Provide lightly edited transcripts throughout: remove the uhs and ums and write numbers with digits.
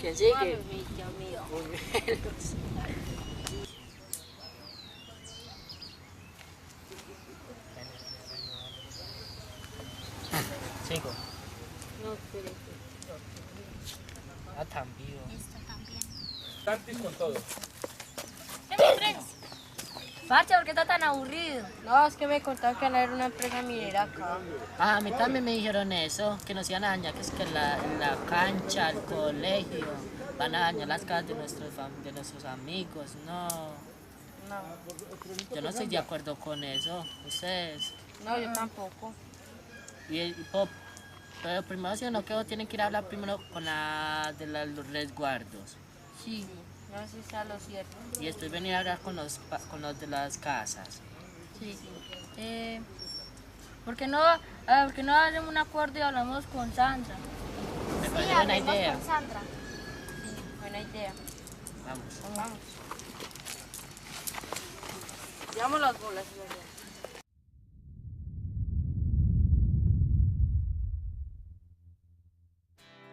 ¿Quién sigue? Dios mío. Buñuelos. Sigo. No, espérate. Ah, tan vivo. Esta también. Tantis con todo. Parce, ¿por qué está tan aburrido? No, es que me contaron que no era una empresa minera acá. Ah, a mí también me dijeron eso, que nos iban a dañar, que es que la cancha, el colegio, van a dañar las casas de nuestros amigos. No, No, yo no estoy de acuerdo con eso. Ustedes. no, yo tampoco. Pero primero, si o no, que tienen que ir a hablar primero con los resguardos. Sí, no sé si sea lo cierto. Y después venir a hablar con los de las casas. Sí. ¿Por qué no hacemos un acuerdo y hablamos con Sandra? Me parece buena idea. con Sandra. Sí, buena idea. Vamos. Vamos. Llevamos las bolas.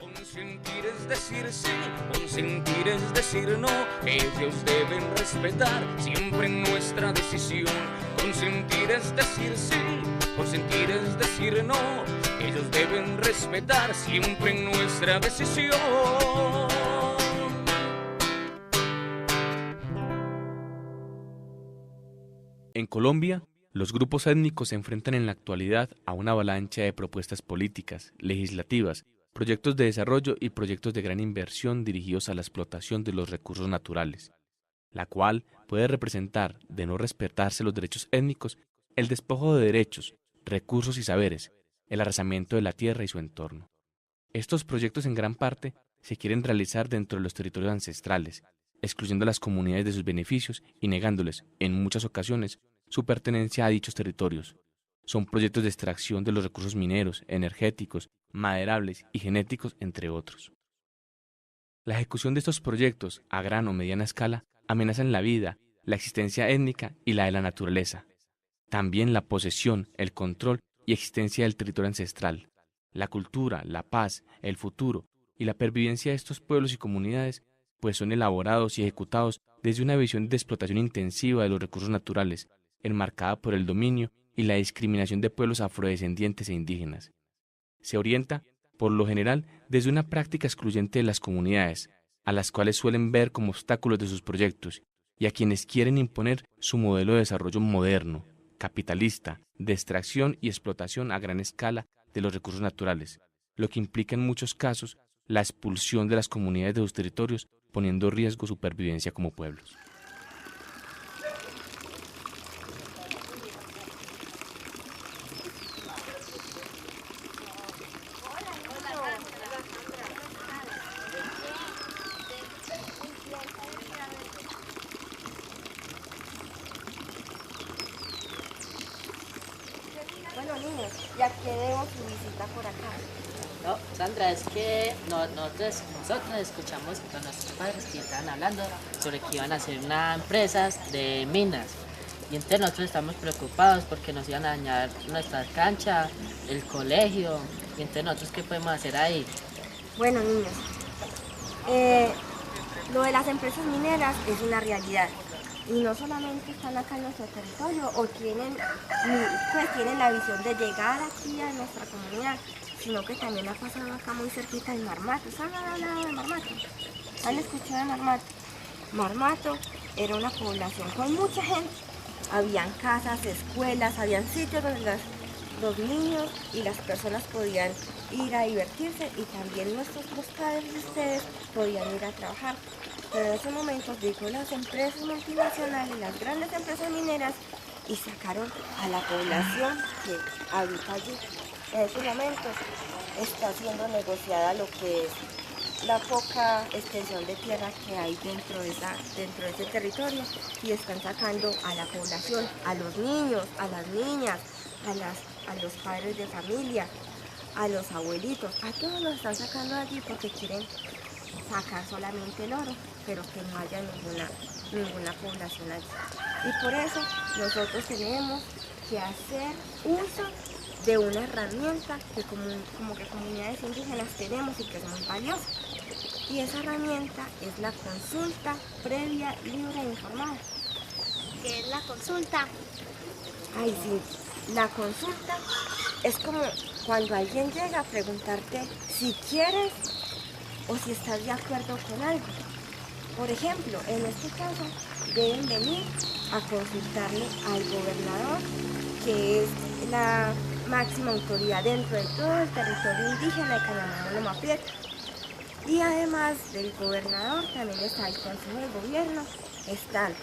Consentir es decir sí, consentir es decir no. Ellos deben respetar siempre nuestra decisión. Consentir es decir sí, consentir es decir no. Ellos deben respetar siempre nuestra decisión. En Colombia, los grupos étnicos se enfrentan en la actualidad a una avalancha de propuestas políticas, legislativas, proyectos de desarrollo y proyectos de gran inversión dirigidos a la explotación de los recursos naturales, la cual puede representar, de no respetarse los derechos étnicos, el despojo de derechos, recursos y saberes, el arrasamiento de la tierra y su entorno. Estos proyectos en gran parte se quieren realizar dentro de los territorios ancestrales, excluyendo a las comunidades de sus beneficios y negándoles, en muchas ocasiones, su pertenencia a dichos territorios. Son proyectos de extracción de los recursos mineros, energéticos, maderables y genéticos, entre otros. La ejecución de estos proyectos, a gran o mediana escala, amenazan la vida, la existencia étnica y la de la naturaleza. También la posesión, el control y existencia del territorio ancestral, la cultura, la paz, el futuro y la pervivencia de estos pueblos y comunidades, pues son elaborados y ejecutados desde una visión de explotación intensiva de los recursos naturales, enmarcada por el dominio y la discriminación de pueblos afrodescendientes e indígenas. Se orienta, por lo general, desde una práctica excluyente de las comunidades, a las cuales suelen ver como obstáculos de sus proyectos, y a quienes quieren imponer su modelo de desarrollo moderno, capitalista, de extracción y explotación a gran escala de los recursos naturales, lo que implica en muchos casos la expulsión de las comunidades de sus territorios, poniendo en riesgo su supervivencia como pueblos. Bueno, niños, ya que debo su visita por acá. No, Sandra, es que nosotros escuchamos con nuestros padres que estaban hablando sobre que iban a hacer una empresa de minas. Y entonces nosotros estamos preocupados porque nos iban a dañar nuestra cancha, el colegio. Y entonces nosotros, ¿qué podemos hacer ahí? Bueno, niños, lo de las empresas mineras es una realidad. Y no solamente están acá en nuestro territorio o tienen la visión de llegar aquí a nuestra comunidad, sino que también ha pasado acá muy cerquita en Marmato. ¿Saben hablado de Marmato? ¿Han escuchado de Marmato? Marmato era una población con mucha gente. Habían casas, escuelas, habían sitios donde los niños y las personas podían ir a divertirse y también los padres de ustedes podían ir a trabajar. Pero en ese momento llegó las empresas multinacionales, las grandes empresas mineras y sacaron a la población que habita allí. En estos momentos está siendo negociada lo que es la poca extensión de tierra que hay dentro de ese territorio y están sacando a la población, a los niños, a las niñas, a los padres de familia, a los abuelitos, a todos los están sacando de allí porque quieren sacar solamente el oro, pero que no haya ninguna población allí. Y por eso nosotros tenemos que hacer uso de una herramienta que como que comunidades indígenas tenemos y que es muy valiosa. Y esa herramienta es la consulta previa, libre e informada. ¿Qué es la consulta? Ay, sí, la consulta es como cuando alguien llega a preguntarte si quieres o si estás de acuerdo con algo. Por ejemplo, en este caso, deben venir a consultarle al gobernador, que es la máxima autoridad dentro de todo el territorio indígena de Cananea-Loma-Prieta. Y además del gobernador también está el Consejo de Gobierno, están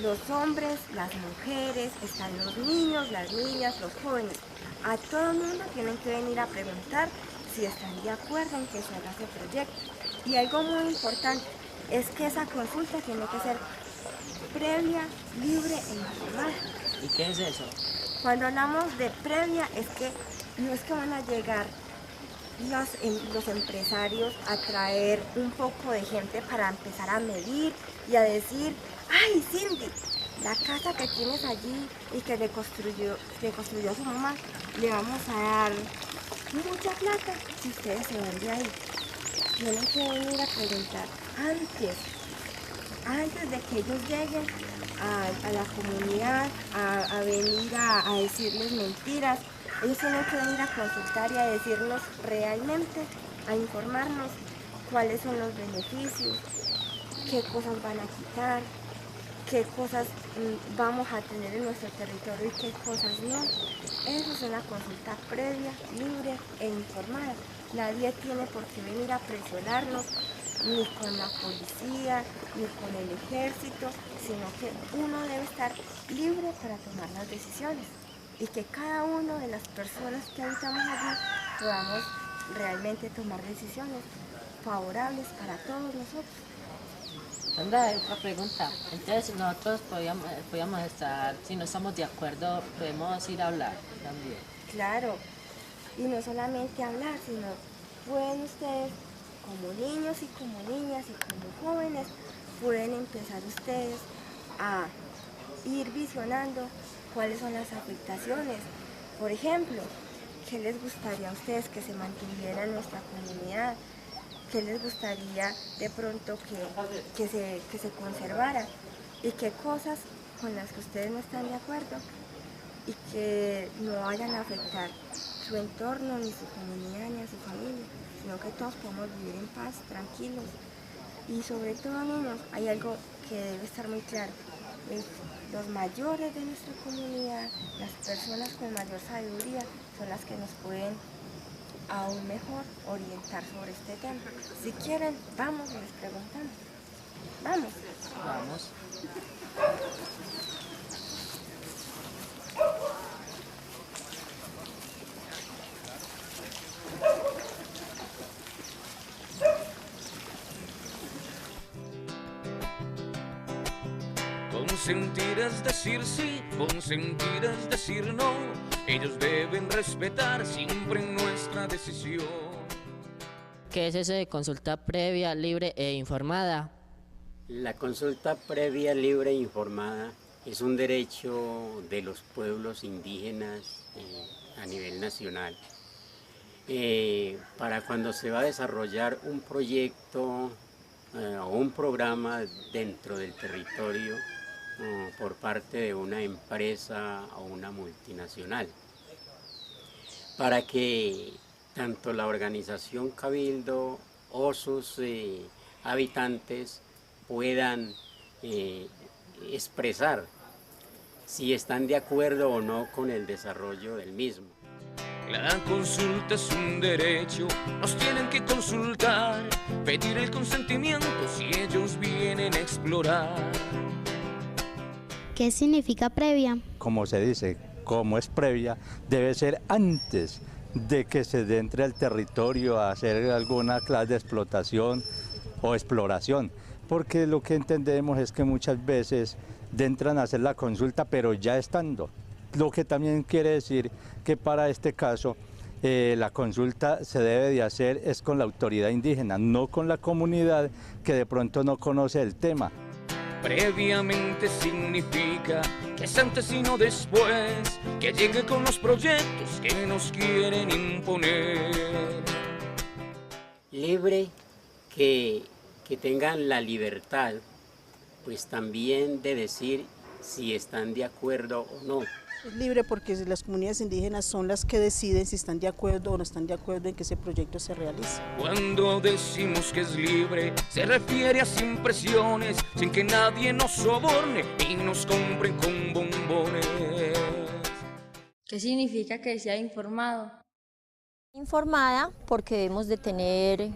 los hombres, las mujeres, están los niños, las niñas, los jóvenes. A todo el mundo tienen que venir a preguntar si están de acuerdo en que se haga ese proyecto. Y algo muy importante es que esa consulta tiene que ser previa, libre e informada. ¿Y qué es eso? Cuando hablamos de previa es que no es que van a llegar los empresarios a traer un poco de gente para empezar a medir y a decir, ay Cindy, la casa que tienes allí y que le construyó su mamá, le vamos a dar mucha plata si ustedes se van de ahí. Tienen que venir a preguntar antes de que ellos lleguen a la comunidad, a venir a decirles mentiras. Ellos tienen que venir a consultar y a decirnos realmente, a informarnos cuáles son los beneficios, qué cosas van a quitar, qué cosas vamos a tener en nuestro territorio y qué cosas no. Eso es una consulta previa, libre e informada. Nadie tiene por qué venir a presionarnos, ni con la policía, ni con el ejército, sino que uno debe estar libre para tomar las decisiones. Y que cada una de las personas que habitamos allí podamos realmente tomar decisiones favorables para todos nosotros. Sandra, otra pregunta. Entonces nosotros podíamos estar, si no estamos de acuerdo, podemos ir a hablar también. Claro, y no solamente hablar, sino pueden ustedes, como niños y como niñas y como jóvenes, pueden empezar ustedes a ir visionando cuáles son las afectaciones. Por ejemplo, ¿qué les gustaría a ustedes que se mantuviera en nuestra comunidad? ¿Qué les gustaría de pronto que se conservara? ¿Y qué cosas con las que ustedes no están de acuerdo y que no vayan a afectar su entorno, ni su comunidad, ni a su familia, sino que todos podamos vivir en paz, tranquilos? Y sobre todo, niños, hay algo que debe estar muy claro. Los mayores de nuestra comunidad, las personas con mayor sabiduría, son las que nos pueden aún mejor orientar sobre este tema. Si quieren, vamos y les preguntamos. Vamos. Vamos. Consentir es decir sí, consentir es decir no. Ellos deben respetar siempre nuestra decisión. ¿Qué es eso de consulta previa, libre e informada? La consulta previa, libre e informada es un derecho de los pueblos indígenas a nivel nacional. Para cuando se va a desarrollar un proyecto o un programa dentro del territorio por parte de una empresa o una multinacional, para que tanto la organización Cabildo o sus habitantes puedan expresar si están de acuerdo o no con el desarrollo del mismo. La consulta es un derecho, nos tienen que consultar, pedir el consentimiento si ellos vienen a explorar. ¿Qué significa previa? Como se dice, como es previa, debe ser antes de que se entre al territorio a hacer alguna clase de explotación o exploración, porque lo que entendemos es que muchas veces entran a hacer la consulta pero ya estando, lo que también quiere decir que para este caso la consulta se debe de hacer es con la autoridad indígena, no con la comunidad que de pronto no conoce el tema. Previamente significa que es antes y no después, que llegue con los proyectos que nos quieren imponer. Libre, que que tengan la libertad, pues también de decir si están de acuerdo o no. Es libre porque las comunidades indígenas son las que deciden si están de acuerdo o no están de acuerdo en que ese proyecto se realice. Cuando decimos que es libre, se refiere a sin presiones, sin que nadie nos soborne y nos compre con bombones. ¿Qué significa que sea informado? Informada porque debemos de tener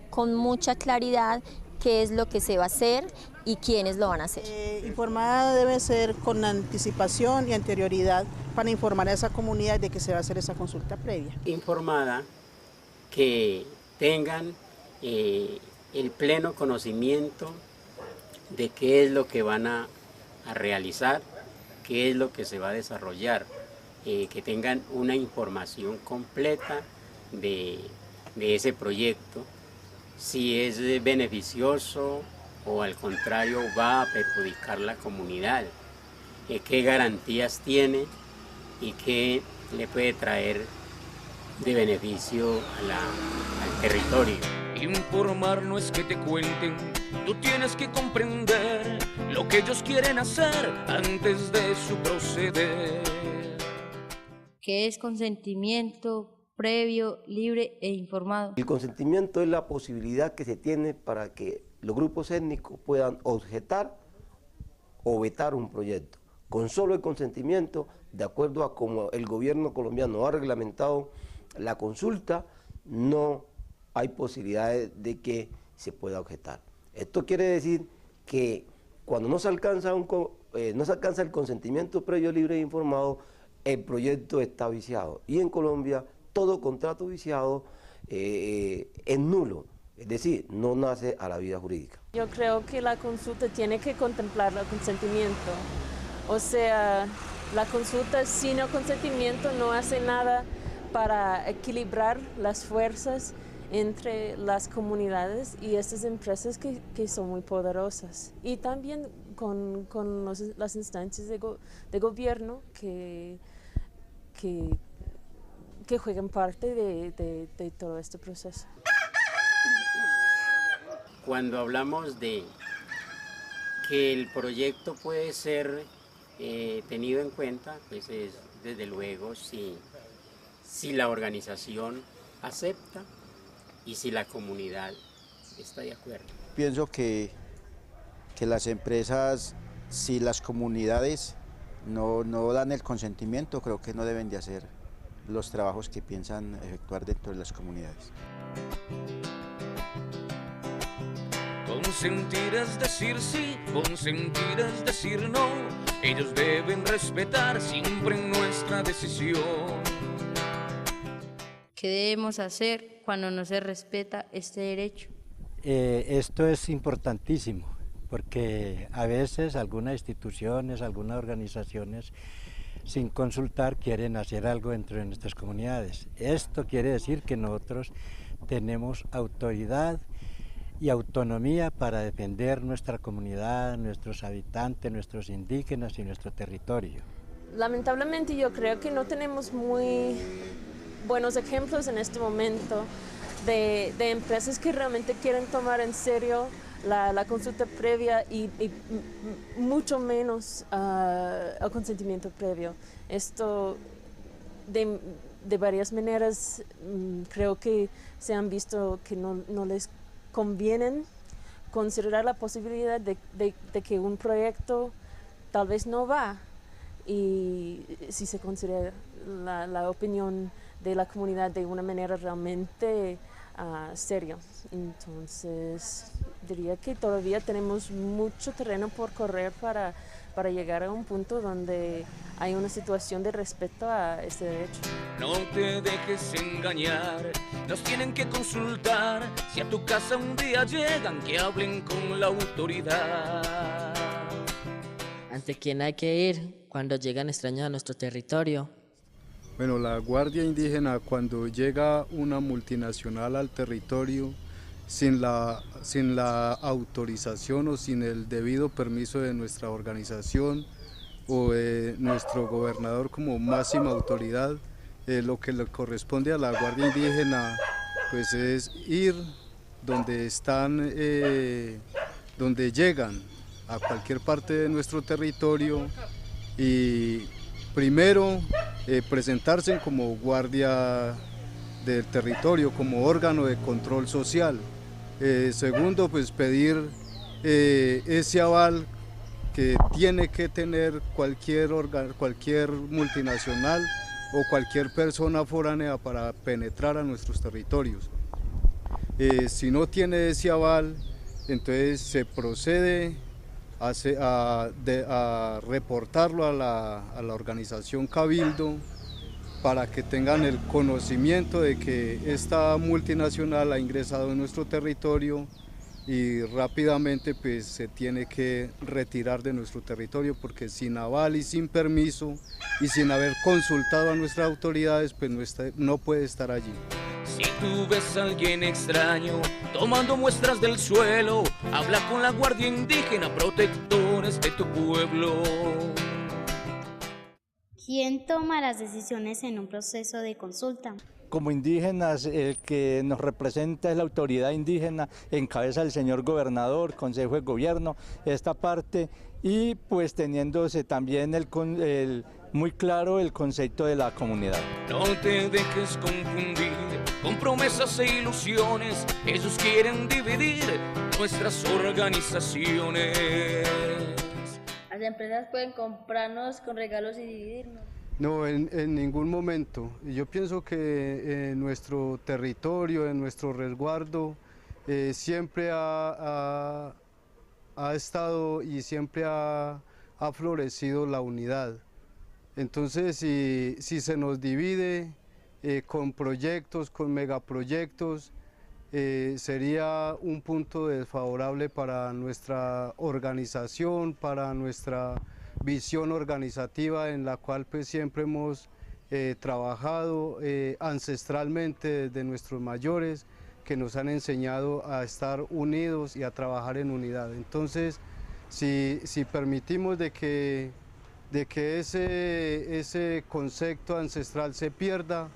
con mucha claridad qué es lo que se va a hacer y quiénes lo van a hacer. Informada debe ser con anticipación y anterioridad para informar a esa comunidad de que se va a hacer esa consulta previa. Informada, que tengan el pleno conocimiento de qué es lo que van a realizar, qué es lo que se va a desarrollar, que tengan una información completa de ese proyecto, si es beneficioso o al contrario va a perjudicar la comunidad, qué garantías tiene y qué le puede traer de beneficio al territorio. Informar no es que te cuenten, tú tienes que comprender lo que ellos quieren hacer antes de su proceder. ¿Qué es consentimiento previo, libre e informado? El consentimiento es la posibilidad que se tiene para que los grupos étnicos puedan objetar o vetar un proyecto. Con solo el consentimiento, de acuerdo a cómo el gobierno colombiano ha reglamentado la consulta, no hay posibilidades de que se pueda objetar. Esto quiere decir que cuando no se alcanza el consentimiento previo, libre e informado, el proyecto está viciado. Y en Colombia todo contrato viciado es nulo, es decir, no nace a la vida jurídica. Yo creo que la consulta tiene que contemplar el consentimiento. O sea, la consulta sin el consentimiento no hace nada para equilibrar las fuerzas entre las comunidades y estas empresas que son muy poderosas. Y también con las instancias de gobierno que juegan parte de todo este proceso. Cuando hablamos de que el proyecto puede ser tenido en cuenta, pues es desde luego si la organización acepta y si la comunidad está de acuerdo. Pienso que las empresas, si las comunidades no dan el consentimiento, creo que no deben de hacer los trabajos que piensan efectuar dentro de las comunidades. Consentir es decir sí, consentir es decir no. Ellos deben respetar siempre nuestra decisión. ¿Qué debemos hacer cuando no se respeta este derecho? Esto es importantísimo, porque a veces algunas instituciones, algunas organizaciones, sin consultar, quieren hacer algo dentro de nuestras comunidades. Esto quiere decir que nosotros tenemos autoridad y autonomía para defender nuestra comunidad, nuestros habitantes, nuestros indígenas y nuestro territorio. Lamentablemente yo creo que no tenemos muy buenos ejemplos en este momento de empresas que realmente quieren tomar en serio la consulta previa y mucho menos el consentimiento previo. Esto de varias maneras creo que se han visto que no les conviene considerar la posibilidad de que un proyecto tal vez no va, y si se considera la opinión de la comunidad de una manera realmente seria. Entonces diría que todavía tenemos mucho terreno por correr para llegar a un punto donde hay una situación de respeto a este derecho. No te dejes engañar, nos tienen que consultar. Si a tu casa un día llegan, que hablen con la autoridad. ¿Ante quién hay que ir cuando llegan extraños a nuestro territorio? Bueno, la Guardia Indígena, cuando llega una multinacional al territorio sin la autorización o sin el debido permiso de nuestra organización o de nuestro gobernador como máxima autoridad, lo que le corresponde a la Guardia Indígena pues es ir donde donde llegan a cualquier parte de nuestro territorio y primero presentarse como guardia del territorio, como órgano de control social. Segundo, pues pedir ese aval que tiene que tener cualquier multinacional o cualquier persona foránea para penetrar a nuestros territorios. Si no tiene ese aval, entonces se procede a reportarlo a la organización Cabildo para que tengan el conocimiento de que esta multinacional ha ingresado en nuestro territorio y rápidamente pues se tiene que retirar de nuestro territorio, porque sin aval y sin permiso y sin haber consultado a nuestras autoridades pues no puede estar allí. Si tú ves a alguien extraño tomando muestras del suelo, habla con la Guardia Indígena, protectores de tu pueblo. ¿Quién toma las decisiones en un proceso de consulta? Como indígenas, el que nos representa es la autoridad indígena, encabeza el señor gobernador, consejo de gobierno, esta parte, y pues teniéndose también muy claro el concepto de la comunidad. No te dejes confundir con promesas e ilusiones, ellos quieren dividir nuestras organizaciones. Las empresas pueden comprarnos con regalos y dividirnos. No, en ningún momento. Yo pienso que en nuestro territorio, en nuestro resguardo, siempre ha estado y siempre ha florecido la unidad. Entonces, si se nos divide con proyectos, con megaproyectos, sería un punto desfavorable para nuestra organización, para nuestra visión organizativa en la cual pues siempre hemos trabajado ancestralmente desde nuestros mayores, que nos han enseñado a estar unidos y a trabajar en unidad. Entonces, si permitimos de que ese concepto ancestral se pierda,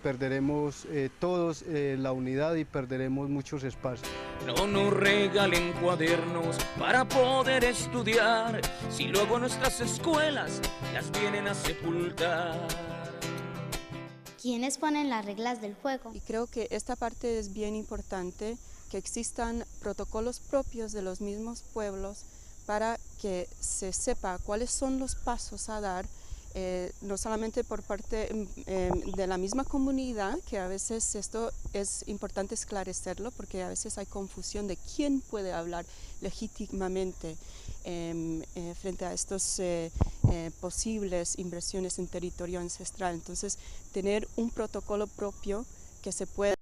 perderemos todos la unidad y perderemos muchos espacios. No nos regalen cuadernos para poder estudiar, si luego nuestras escuelas las vienen a sepultar. ¿Quiénes ponen las reglas del juego? Y creo que esta parte es bien importante, que existan protocolos propios de los mismos pueblos para que se sepa cuáles son los pasos a dar, no solamente por parte de la misma comunidad, que a veces esto es importante esclarecerlo, porque a veces hay confusión de quién puede hablar legítimamente frente a estos posibles inversiones en territorio ancestral. Entonces, tener un protocolo propio que se pueda